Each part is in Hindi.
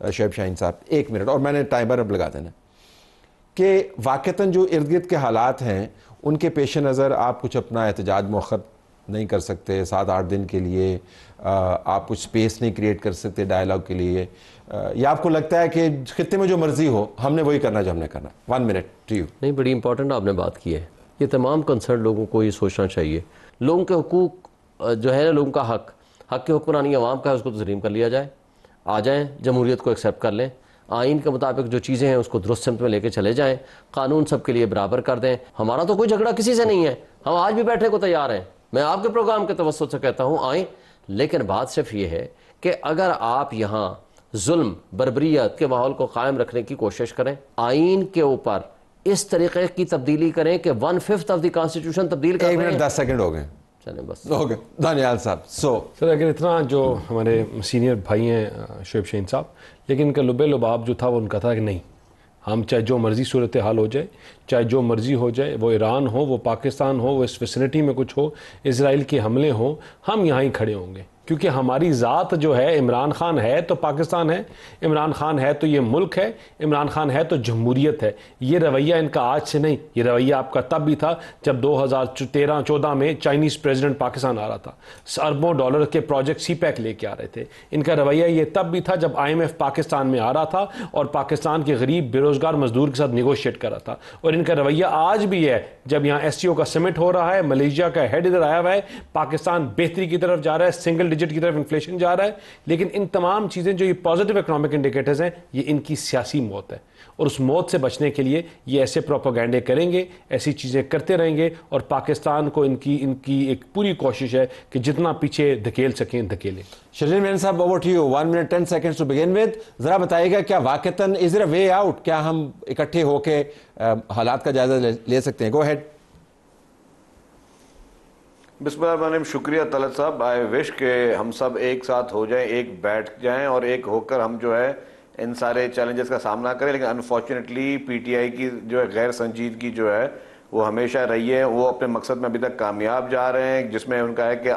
शोएब शाहीन साहब, 1 मिनट, और मैंने टाइमर अब लगा देना, कि वाक़तन जो इर्द गिर्द के हालात हैं उनके पेश नज़र आप कुछ अपना एहतजाज मौखर नहीं कर सकते 7-8 दिन के लिए, आप कुछ स्पेस नहीं क्रिएट कर सकते डायलॉग के लिए, या आपको लगता है कि खित्ते में जो मर्जी हो हमने वही करना जो हमने करना? 1 मिनट टू यू। नहीं, बड़ी इंपॉर्टेंट आपने बात की है। ये तमाम कंसर्न लोगों को ये सोचना चाहिए, लोगों के हुकूक जो है ना, लोगों का हक के हुक्मरानी अवाम का है, उसको तस्लीम कर लिया जाए, आ जाएँ, जमहूरियत को एक्सेप्ट कर लें, आइन के मुताबिक जो चीज़ें हैं उसको दुरुस्त सिमत में लेके चले जाएं, कानून सबके लिए बराबर कर दें। हमारा तो कोई झगड़ा किसी से नहीं है, हम आज भी बैठने को तैयार हैं। मैं आपके प्रोग्राम के तवज्जुह से कहता हूँ आएँ, लेकिन बात सिर्फ ये है कि अगर आप यहाँ जुल्म बर्बरियत के माहौल को कायम रखने की कोशिश करें, आइन के ऊपर इस तरीके की तब्दीली करें कि 1/5 ऑफ द कॉन्स्टिट्यूशन तब्दील कर 1 मिनट 10 सेकंड हो गए, चले बस हो गए। दानियाल साहब, सर अगर इतना जो हमारे सीनियर भाई हैं शोएब शाहीन साहब, लेकिन इनका लुबे लुबाब जो था वो उनका था कि नहीं, हम चाहे जो मर्ज़ी सूरत हाल हो जाए, चाहे जो मर्ज़ी हो जाए, वो ईरान हो, वो पाकिस्तान हो, वो इस विसिनिटी में कुछ हो, इसराइल के हमले हों, हम यहाँ ही खड़े होंगे, क्योंकि हमारी ज़ात जो है, इमरान खान है तो पाकिस्तान है, इमरान खान है तो ये मुल्क है, इमरान खान है तो जमहूरियत है। ये रवैया इनका आज से नहीं, ये रवैया आपका तब भी था जब 2013-14 में चाइनीज़ प्रेसिडेंट पाकिस्तान आ रहा था, अरबों डॉलर के प्रोजेक्ट CPEC लेके आ रहे थे। इनका रवैया ये तब भी था जब IMF पाकिस्तान में आ रहा था और पाकिस्तान के गरीब बेरोज़गार मजदूर के साथ निगोशिएट कर रहा था। और इनका रवैया आज भी है, जब यहाँ SCO का समिट हो रहा है, मलेशिया का हेड इधर आया हुआ है, पाकिस्तान बेहतरी की तरफ जा रहा है, सिंगल डिजिट की तरफ इन्फ्लेशन जा रहा है, लेकिन इन तमाम चीज़ें जो ये पॉजिटिव इकोनॉमिक इंडिकेटर्स हैं, ये इनकी सियासी मौत है। और उस मौत से बचने के लिए ये ऐसे प्रोपेगेंडे करेंगे, ऐसी चीज़ें करते रहेंगे, और पाकिस्तान को इनकी एक पूरी कोशिश है कि जितना पीछे धकेल सकें धकेलें। Sharjeel Menon sahab, over to you, 1 minute 10 seconds to begin with. जरा बताइएगा, क्या वाकतन is there a way out? क्या हम इकट्ठे होके हालात का जायजा ले सकते हैं? Go ahead. बिस्मिल्लाह, शुक्रिया तलत साहब। आई विश के हम सब एक साथ हो जाएं, एक बैठ जाएं और एक होकर हम जो है इन सारे चैलेंजेस का सामना करें। लेकिन अनफॉर्चुनेटली PTI की जो है गैर संजीदगी जो है वो हमेशा रही है। वो अपने मकसद में अभी तक कामयाब जा रहे हैं, जिसमें उनका है कि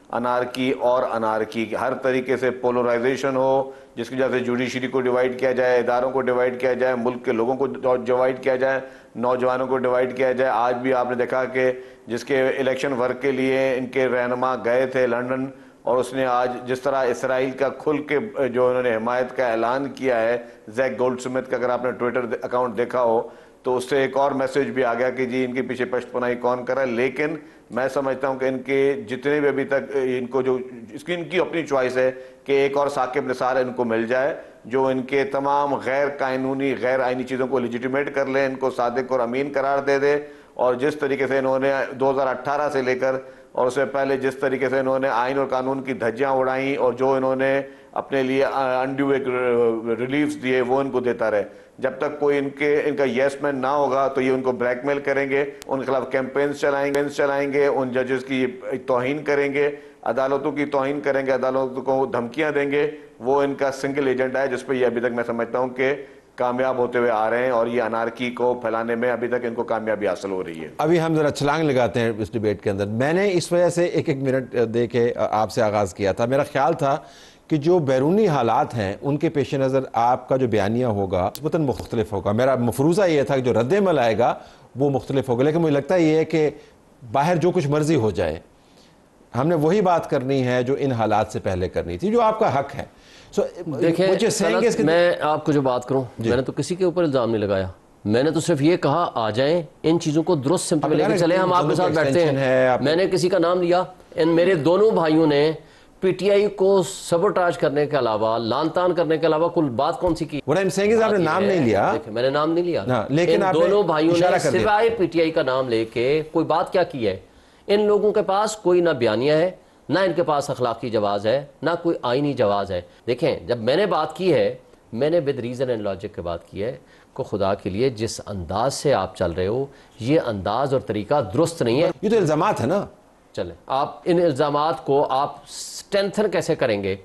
अनारकी और अनारकी, हर तरीके से पोलराइजेशन हो, जिसकी वजह से जुडिशरी को डिवाइड किया जाए, इदारों को डिवाइड किया जाए, मुल्क के लोगों को डिवाइड किया जाए, नौजवानों को डिवाइड किया जाए। आज भी आपने देखा कि जिसके इलेक्शन वर्क के लिए इनके रहनुमा गए थे लंदन, और उसने आज जिस तरह इसराइल का खुल के जो उन्होंने हिमायत का ऐलान किया है, जैक गोल्डस्मिथ का अगर आपने ट्विटर अकाउंट देखा हो, तो उससे एक और मैसेज भी आ गया कि जी इनके पीछे पश्तपनाही कौन कर रहा है। लेकिन मैं समझता हूं कि इनके जितने भी अभी तक इनको जो इनकी अपनी चॉइस है कि एक और साकिब निसार इनको मिल जाए, जो इनके तमाम गैर कानूनी गैर आईनी चीज़ों को लेजिटिमेट कर ले, इनको सादिक और अमीन करार दे दे। और जिस तरीके से इन्होंने 2018 से लेकर और उससे पहले जिस तरीके से इन्होंने आइन और कानून की धज्जियां उड़ाई और जो इन्होंने अपने लिए अनड्यू एक रिलीफ्स दिए वो इनको देता रहे, जब तक कोई इनका येस मैन ना होगा तो ये उनको ब्लैकमेल करेंगे, उनके खिलाफ कैंपेन्स चलाएंगे, उन जजेस की तौहीन करेंगे, अदालतों की तौहीन करेंगे, अदालतों को धमकियां देंगे। वो इनका सिंगल एजेंडा है जिस पर ये अभी तक मैं समझता हूँ कि कामयाब होते हुए आ रहे हैं, और ये अनारकी को फैलाने में अभी तक इनको कामयाबी हासिल हो रही है। अभी हम जरा छलांग लगाते हैं इस डिबेट के अंदर। मैंने इस वजह से एक मिनट दे के आपसे आगाज़ किया था। मेरा ख्याल था कि जो बैरूनी हालात हैं उनके पेश नज़र आपका जो बयानिया होगा निस्बतन मुख्तलिफ होगा। मेरा मफरूज़ा ये था कि जो रद्द-ए-अमल आएगा वो मुख्तलिफ होगा, लेकिन मुझे लगता ये है कि बाहर जो कुछ मर्जी हो जाए, हमने वही बात करनी है जो इन हालात से पहले करनी थी, जो आपका हक है। देखिए, मैं आपको जो बात करूं, मैंने तो किसी के ऊपर इल्ज़ाम नहीं लगाया, मैंने तो सिर्फ ये कहा आ जाएं, इन चीज़ों को दुरुस्त सिमत में लेकर चले, हम आपके साथ बैठते हैं। मैंने किसी का नाम लिया, इन मेरे दोनों भाइयों ने PTI को सबोटाज करने के अलावा, लानतान करने के अलावा कुल बात कौन सी की? आपने नाम नहीं लिया। देखिए, मैंने नाम नहीं लिया, लेकिन इन दोनों भाइयों ने सिवाय PTI का नाम लेके कोई बात क्या की है? इन लोगों के पास कोई ना बयानिया है, ना इनके पास अखलाकी जवाज़ है, ना कोई आइनी जवाज़ है। देखें, जब मैंने बात की है, मैंने विद रीज़न एंड लॉजिक की बात की है को खुदा के लिए जिस अंदाज से आप चल रहे हो, ये अंदाज और तरीका दुरुस्त नहीं है। ये तो इल्ज़ामात है ना। चले, आप इन इल्ज़ामात को आप स्ट्रेंथन कैसे करेंगे?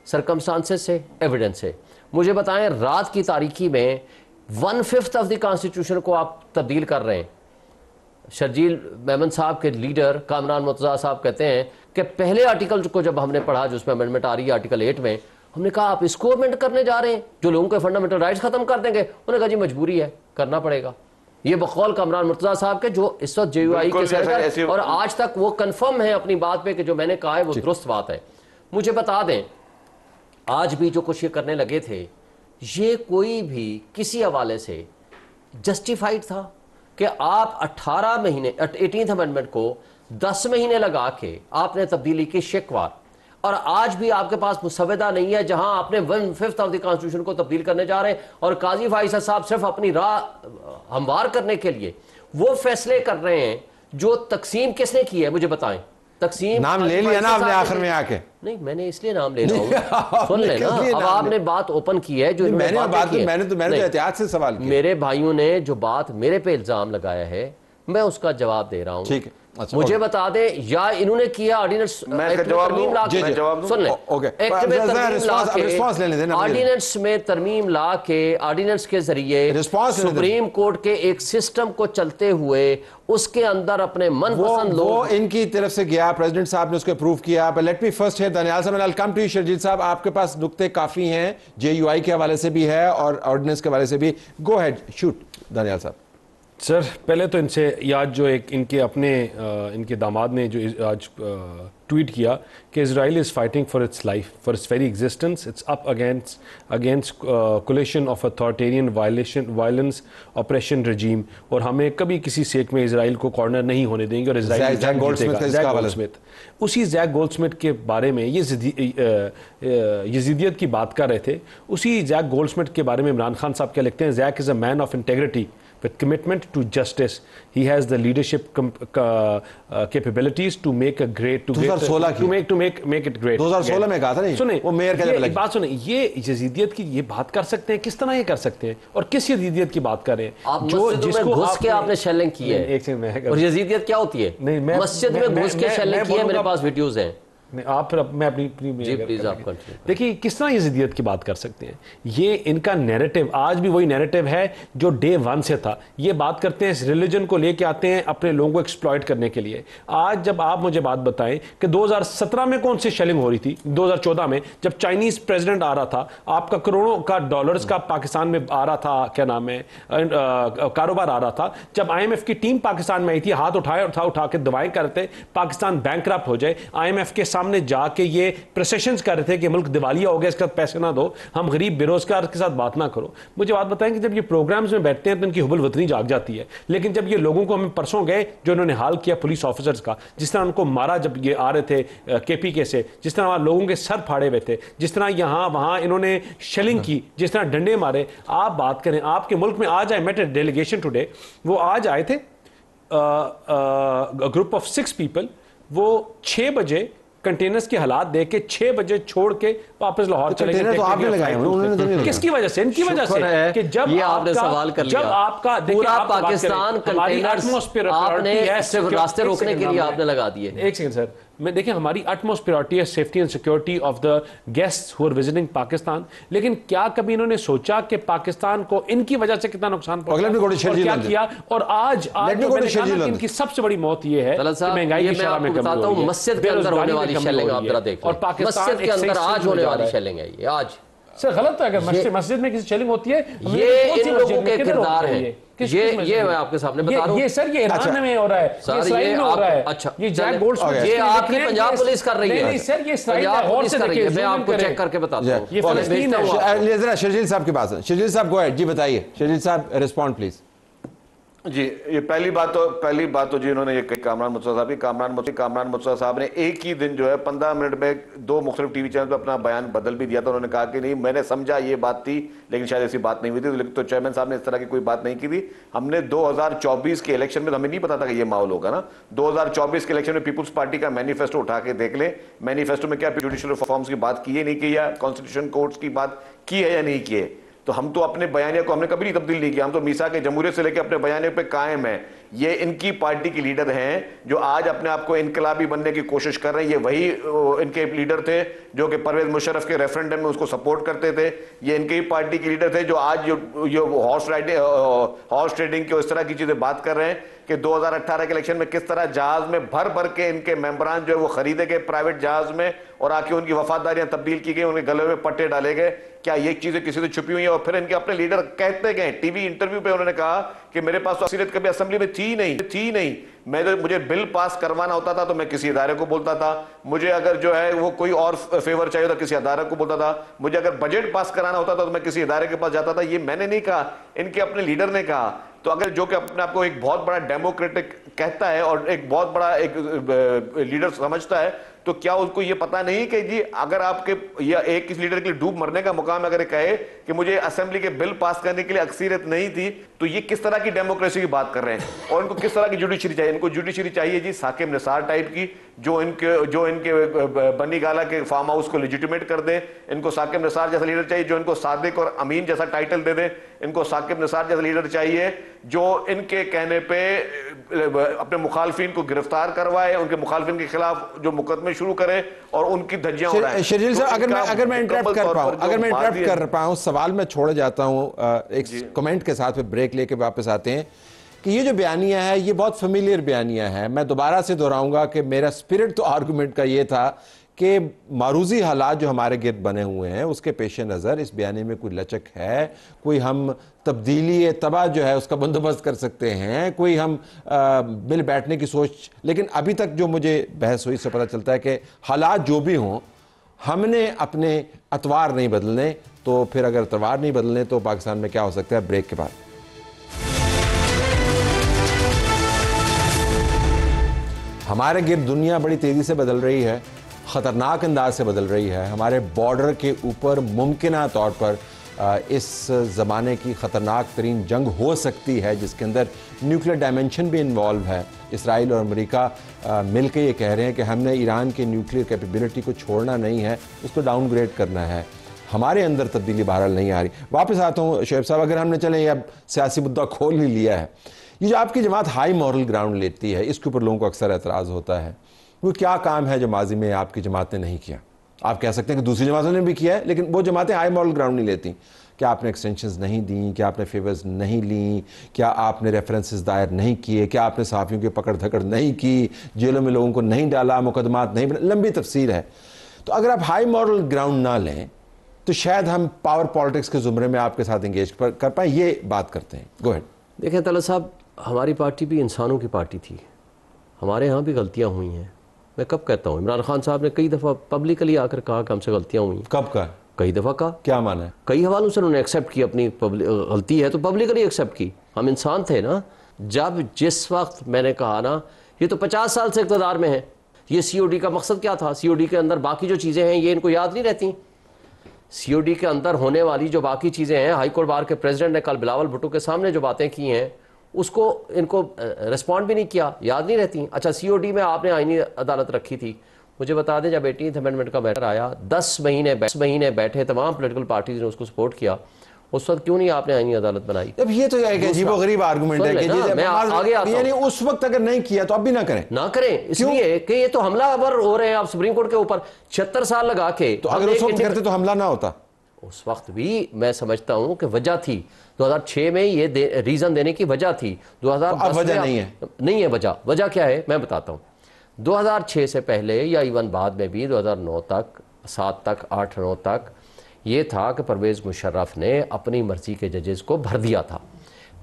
सरकमस्टांसेस से, एविडेंस से। मुझे बताएं, रात की तारीखी में 1/5 ऑफ द कॉन्स्टिट्यूशन को आप तब्दील कर रहे हैं। शर्जील मेमन साहब के लीडर कामरान मुर्तज़ा साहब कहते हैं कि पहले आर्टिकल को जब हमने पढ़ा, जिसमें अमेंडमेंट आ रही है आर्टिकल 8 में, हमने कहा आप इसको अमेंड करने जा रहे हैं जो लोगों के फंडामेंटल राइट्स खत्म कर देंगे? उन्होंने कहा जी मजबूरी है, करना पड़ेगा। ये बकौल कामरान मुर्तजा साहब के, जो इस वक्त JUI के सदर, और आज तक वो कंफर्म है अपनी बात पे कि जो मैंने कहा है वो दुरुस्त बात है। मुझे बता दें, आज भी जो कुछ ये करने लगे थे, ये कोई भी किसी हवाले से जस्टिफाइड था कि आप 18 महीने 18th अमेंडमेंट को 10 महीने लगा के आपने तब्दीली की शिकवार, और आज भी आपके पास मुसवदा नहीं है जहां आपने 1/5 ऑफ द कॉन्स्टिट्यूशन को तब्दील करने जा रहे हैं, और काजी फाइज़ साहब सिर्फ अपनी राह हमवार करने के लिए वो फैसले कर रहे हैं जो तकसीम किसने की है मुझे बताएं। तकसीम नाम ले लिया ना आपने आखिर में आके? नहीं, मैंने इसलिए नाम ले रहा हूं, सुन लेना। अब आपने बात ओपन की है जो मैंने तो एहतियात से सवाल किया। मेरे भाइयों ने जो बात मेरे पे इल्जाम लगाया है मैं उसका जवाब दे रहा हूं। ठीक है, अच्छा, मुझे बता दे या इन्होंने किया ऑर्डिनेंस ऑर्डिनेंस में तरमीम ला के ऑर्डिनेंस के जरिए सुप्रीम कोर्ट के एक सिस्टम को चलते हुए उसके अंदर अपने मनपसंद लोग, वो इनकी तरफ से गया, प्रेसिडेंट साहब ने उसको अप्रूव किया। Let me first here Daniyal साहब, आई कम टू यू शर्जील साहब, आपके पास नुक्ते काफी हैं, JUI के हवाले से भी है और ऑर्डिनेंस के हवाले से भी। गो हेड, शूट दानियाल साहब। सर पहले तो इनसे याद जो एक इनके अपने इनके दामाद ने जो आज ट्वीट किया कि Israel is fighting for its life, for its very existence, it's up against coalition of authoritarian violence operation regime, और हमें कभी किसी सेक में इजराइल को कॉर्नर नहीं होने देंगे, और इजराइल जैक गोल्डस्मिथ, उसी जैक गोल्डस्मिथ के बारे में ये यजीदियत की बात कर रहे थे। उसी जैक गोल्डस्मिथ के बारे में इमरान खान साहब क्या लिखते हैं, Jack is a man of integrity with commitment to justice. He has the leadership capabilities to make a great to make it great. 2016 में कहा था नहीं? सुने, वो मेयर के बात सुने, ये यजीदियत की ये बात कर सकते हैं, किस तरह ये कर सकते हैं, और किस यजीदियत की बात कर रहे हैं? आप जो जिसको घुस के आपने शेलिंग की है, एक सेकंड में, और यजीदियत क्या होती है? मस्जिद में घुस के शेलिंग की है, मेरे पास वीडियोस हैं। आप फिर मैं अपनी देखिए किस तरह ये जिद्दियत की बात कर सकते हैं। ये इनका नैरेटिव आज भी वही नैरेटिव है जो डे 1 से था। ये बात करते हैं, इस रिलीजन को लेके आते हैं अपने लोगों को एक्सप्लॉइट करने के लिए। आज जब आप मुझे बात बताएं कि 2017 में कौन सी शेलिंग हो रही थी, 2014 में जब चाइनीज प्रेसिडेंट आ रहा था, आपका करोड़ों का डॉलर्स का पाकिस्तान में आ रहा था, क्या नाम है, कारोबार आ रहा था। जब IMF की टीम पाकिस्तान में आई थी, हाथ उठा के दवाएं करते पाकिस्तान बैंकरप्ट हो जाए, IMF के सामने जाके ये प्रोसेशंस कर रहे थे कि मुल्क दिवालिया हो गया, इसका पैसे ना दो, हम गरीब बेरोजगार के साथ बात ना करो। मुझे बात बताएं कि जब ये प्रोग्राम्स में बैठते हैं तो इनकी हुबल वतनी जाग जाती है, लेकिन जब ये लोगों को, हमें परसों गए जो इन्होंने हाल किया पुलिस ऑफिसर्स का, जिस तरह उनको मारा जब ये आ रहे थे KPK से, जिस तरह वहां लोगों के सर फाड़े हुए थे, जिस तरह यहां वहां इन्होंने शेलिंग की, जिस तरह डंडे मारे। आप बात करें, आपके मुल्क में आज आए, मेट ए डेलीगेशन टुडे, वो आज आए थे ग्रुप ऑफ 6 पीपल, वो 6 बजे कंटेनर्स के हालात देख के 6 बजे छोड़ के वापस लाहौर चले गए। तो आपने लगाए, उन्होंने किसकी वजह से? इनकी वजह से कि जब आपने सवाल कर लिया, जब आपका पूरा पाकिस्तान कंटेनर्स आपने सिर्फ रास्ते रोकने के लिए आपने लगा दिए। एक सेकंड सर, मैं देखिए, हमारी अटमोस्ट प्रायोरिटी है safety and security of the guests who are visiting Pakistan, लेकिन क्या कभी इन्होंने सोचा कि पाकिस्तान को इनकी वजह से कितना नुकसान पहुंचा और क्या किया? और आज इनकी सबसे बड़ी मौत ये है महंगाई की शरह में कमी हो रही है, मस्जिद के अंदर होने वाली शेलिंग आप जरा देखें, और पाकिस्तान के अंदर आज होने वाली शेलिंग है ये। आज सर गलत है, अगर मस्जिद में किसी शेलिंग होती है, ये इन लोगों के किरदार है। ये मैं आपके सामने बता रहा हूं। ये सर ये ईरान में हो रहा है, ये इस्राइल में हो रहा है। अच्छा, ये जैक गोल्डस्मिथ, ये आपकी पंजाब पुलिस कर रही है। नहीं सर, ये इस्राइल और से देखिए, मैं आपको चेक करके बताता हूं। ये फलस्तीन है। जरा शर्जील साहब के पास, शर्जील साहब गो अहेड जी, बताइए शर्जील साहब, रिस्पॉन्ड प्लीज। जी, ये पहली बात तो जी इन्होंने ये कही कामरान मुर्तजा साहब की। कामरान मुर्तजा साहब ने एक ही दिन जो है 15 मिनट में 2 मुख्तलिफ टीवी चैनल पर अपना बयान बदल भी दिया था। उन्होंने कहा कि नहीं, मैंने समझा ये बात थी, लेकिन शायद ऐसी बात नहीं हुई थी। तो चेयरमैन साहब ने इस तरह की कोई बात नहीं की थी। हमने 2024 के इलेक्शन में, तो हमें नहीं पता था कि ये माहौल होगा ना। 2024 के इलेक्शन में पीपुल्स पार्टी का मैनिफेस्टो उठा के देख ले, मैनिफेस्टो में क्या जुडिशियल रिफॉर्म्स की बात की है, नहीं की, या कॉन्स्टिट्यूशन कोर्ट्स की बात की है या नहीं की है। तो हम तो अपने बयानिया को हमने कभी नहीं तब्दील नहीं किया। हम तो मीसा के जमहूरियत से लेकर अपने बयानिया पे कायम है। ये इनकी पार्टी के लीडर हैं जो आज अपने आप को इनकलाबी बनने की कोशिश कर रहे हैं। ये वही इनके लीडर थे जो कि परवेज मुशर्रफ के रेफरेंडम में उसको सपोर्ट करते थे। ये इनके ही पार्टी के लीडर थे जो आज जो हॉर्स ट्रेडिंग की इस तरह की चीजें बात कर रहे हैं। कि 2018 के इलेक्शन में किस तरह जहाज में भर भर के इनके मेंबरान जो है वो खरीदे गए प्राइवेट जहाज में और आके उनकी वफादारियां तब्दील की गई, उनके गले में पट्टे डाले गए। क्या ये चीजें किसी से छुपी हुई है? और फिर इनके अपने लीडर कहते गए टीवी इंटरव्यू पे, उन्होंने कहा कि मेरे पास तो अक्सरियत कभी असेंबली में थी नहीं, मुझे बिल पास करवाना होता था तो मैं किसी इदारे को बोलता था, मुझे अगर जो है वो कोई और फेवर चाहिए तो किसी इदारे को बोलता था, मुझे अगर बजट पास कराना होता था तो मैं किसी इदारे के पास जाता था। ये मैंने नहीं कहा, इनके अपने लीडर ने कहा। तो अगर जो कि अपने आप को एक बहुत बड़ा डेमोक्रेटिक कहता है और एक बहुत बड़ा एक लीडर समझता है, तो क्या उसको ये पता नहीं कि जी अगर आपके या एक किसी लीडर के लिए डूब मरने का मुकाम अगर कहे कि मुझे असेंबली के बिल पास करने के लिए अक्सरियत नहीं थी, तो ये किस तरह की डेमोक्रेसी की बात कर रहे हैं? और इनको किस तरह की जुडिशरी चाहिए? इनको जुडिशरी चाहिए जी साकिब निसार टाइप की, जो इनके बनी गाला के फार्म हाउस को लेजिटिमेट कर दे। इनको साकिब निसार जैसा लीडर चाहिए जो इनको सादिक और अमीन जैसा टाइटल दे दे। इनको साकिब निसार जैसा लीडर चाहिए जो इनके कहने पे अपने मुखालफिन को गिरफ्तार करवाए, उनके मुखालफिन के खिलाफ जो मुकदमे शुरू करे और उनकी धज्जियां उड़ाए। शर्जील साहब, अगर मैं इंटरप्ट कर पाऊं, सवाल में छोड़ जाता हूं एक कमेंट के साथ, ब्रेक लेके वापस आते हैं कि ये जो बयानिया है ये बहुत फेमिलियर बयानिया है। मैं दोबारा से दोहराऊंगा कि मेरा स्पिरिट तो आर्गुमेंट का ये था कि मारूजी हालात जो हमारे गिर्द बने हुए हैं उसके पेश नज़र इस बयानी में कोई लचक है, कोई हम तब्दीली तबाह जो है उसका बंदोबस्त कर सकते हैं, कोई हम मिल बैठने की सोच। लेकिन अभी तक जो मुझे बहस हुई से पता चलता है कि हालात जो भी हों हमने अपने अतवार नहीं बदलने। तो फिर अगर अतवार नहीं बदलने तो पाकिस्तान में क्या हो सकता है? ब्रेक के बाद हमारे गिर्द दुनिया बड़ी तेज़ी से बदल रही है, ख़तरनाक अंदाज से बदल रही है। हमारे बॉर्डर के ऊपर मुमकिना तौर पर इस ज़माने की ख़तरनाक तरीन जंग हो सकती है जिसके अंदर न्यूक्लियर डायमेंशन भी इन्वॉल्व है। इसराइल और अमेरिका मिल के ये कह रहे हैं कि हमने ईरान के न्यूक्लियर कैपेबिलिटी को छोड़ना नहीं है, उसको डाउनग्रेड करना है। हमारे अंदर तब्दीली बहरहाल नहीं आ रही। वापस आता हूँ शोएब साहब, अगर हमने चले अब सियासी मुद्दा खोल ही लिया है, ये जो आपकी जमात हाई मॉरल ग्राउंड लेती है इसके ऊपर लोगों को अक्सर एतराज़ होता है। वो क्या काम है जो माजी में आपकी जमात ने नहीं किया? आप कह सकते हैं कि दूसरी जमातों ने भी किया है, लेकिन वो जमातें हाई मॉरल ग्राउंड नहीं लेती। क्या आपने एक्सटेंशंस नहीं दी? क्या आपने फेवर्स नहीं ली? क्या आपने रेफरेंसेस दायर नहीं किए? क्या आपने सहाफ़ियों की पकड़ धकड़ नहीं की? जेलों में लोगों को नहीं डाला? मुकदमात नहीं बना? लंबी तफसीर है। तो अगर आप हाई मॉरल ग्राउंड ना लें तो शायद हम पावर पॉलिटिक्स के ज़ुमरे में आपके साथ इंगेज कर पाएँ। ये बात करते हैं। Go ahead. देखें तलत साहब, हमारी पार्टी भी इंसानों की पार्टी थी, हमारे यहाँ भी गलतियाँ हुई हैं। मैं कब कहता हूँ, इमरान खान साहब ने कई दफ़ा पब्लिकली आकर कहा कि हमसे गलतियाँ हुई। कब कहा? कई दफ़ा कहा। क्या माना है? कई हवालों से उन्होंने एक्सेप्ट की, अपनी गलती है तो पब्लिकली एक्सेप्ट की। हम इंसान थे ना। जब जिस वक्त मैंने कहा ना ये तो 50 साल से इक़्तिदार में है, ये COD का मकसद क्या था? COD के अंदर बाकी जो चीज़ें हैं ये इनको याद नहीं रहती। COD के अंदर होने वाली जो बाकी चीज़ें हैं, हाई कोर्ट बार के प्रेसिडेंट ने कल बिलावल भुट्टो के सामने जो बातें की हैं उसको इनको रिस्पॉन्ड भी नहीं किया, याद नहीं रहती। अच्छा, COD में आपने आईनी अदालत रखी थी। मुझे बता दें, जब 18th अमेंडमेंट का मैटर आया 10 महीने बैठे तमाम पॉलिटिकल पार्टीज ने उसको सपोर्ट किया, उस वक्त क्यों नहीं आपने आईनी अदालत बनाई? अब ये तो एक अजीबोगरीब आर्गुमेंट है कि मैं आगे आता यानी उस वक्त अगर नहीं किया तो अब भी ना करें इसलिए कि ये तो हमलावर हो रहे हैं आप सुप्रीम कोर्ट के ऊपर 76 साल लगा के। तो अगर उस वक्त करते तो हमला ना होता। उस वक्त भी मैं समझता हूं कि वजह थी 2006 में ये रीजन देने की वजह थी। 2010 वजह नहीं है वजह क्या है मैं बताता हूं। 2006 से पहले या इवन बाद में भी 2009 तक 7 तक 8 9 तक ये था कि परवेज़ मुशर्रफ ने अपनी मर्जी के जजेस को भर दिया था।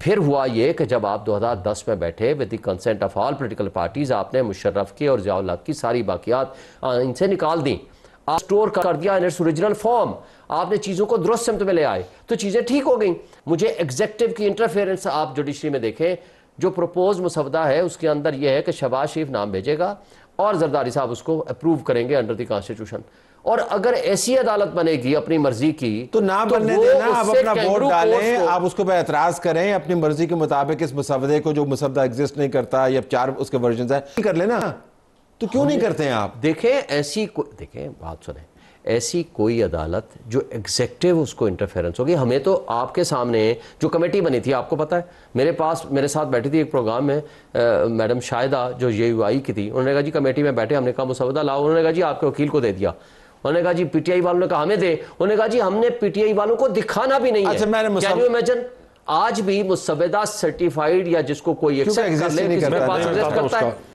फिर हुआ ये कि जब आप 2010 में बैठे with the consent of all political parties, आपने मुशर्रफ की और ज़ियाउल हक की सारी बाकियात इनसे निकाल दी, आप स्टोर कर दिया इन इट्स ओरिजिनल फॉर्म, आपने चीज़ों को दुरुस्त सिमत में ले आए तो चीज़ें ठीक हो गई। मुझे एग्जेक्टिव की इंटरफेरेंस आप जुडिशरी में देखें, जो प्रपोज मुसवदा है उसके अंदर यह है कि शहबाज शरीफ नाम भेजेगा और जरदारी साहब उसको अप्रूव करेंगे अंडर द कॉन्स्टिट्यूशन। और अगर ऐसी अदालत बनेगी अपनी मर्जी की तो ना बनने देना, आप अपना वोट डालें, आप उसको पे एतराज करें अपनी मर्जी के मुताबिक इस मुसवदे को, जो मुसवदा एग्जिस्ट नहीं करता या 4 उसके वर्जन है, कर लेना। तो क्यों नहीं करते हैं आप? देखें बात सुने, ऐसी कोई अदालत जो एग्जेक्टिव उसको इंटरफेरेंस होगी। हमें तो आपके सामने जो कमेटी बनी थी, आपको पता है मेरे साथ बैठी थी एक प्रोग्राम में मैडम शाहिदा जो UUI की थी, उन्होंने कहा जी कमेटी में बैठे, हमने कहा मुसवदा लाओ, उन्होंने कहा जी आपके वकील को दे दिया, उन्होंने कहा जी PTI वालों ने कहा हमें दे, उन्होंने कहा जी हमने PTI वालों को दिखाना भी नहीं है। अच्छा, कैन यू इमेजिन? आज भी मुसव्वदा सर्टिफाइड या जिसको कोई एक्सेप्ट कर ले, किसी के पास एक्सेप्ट करता है,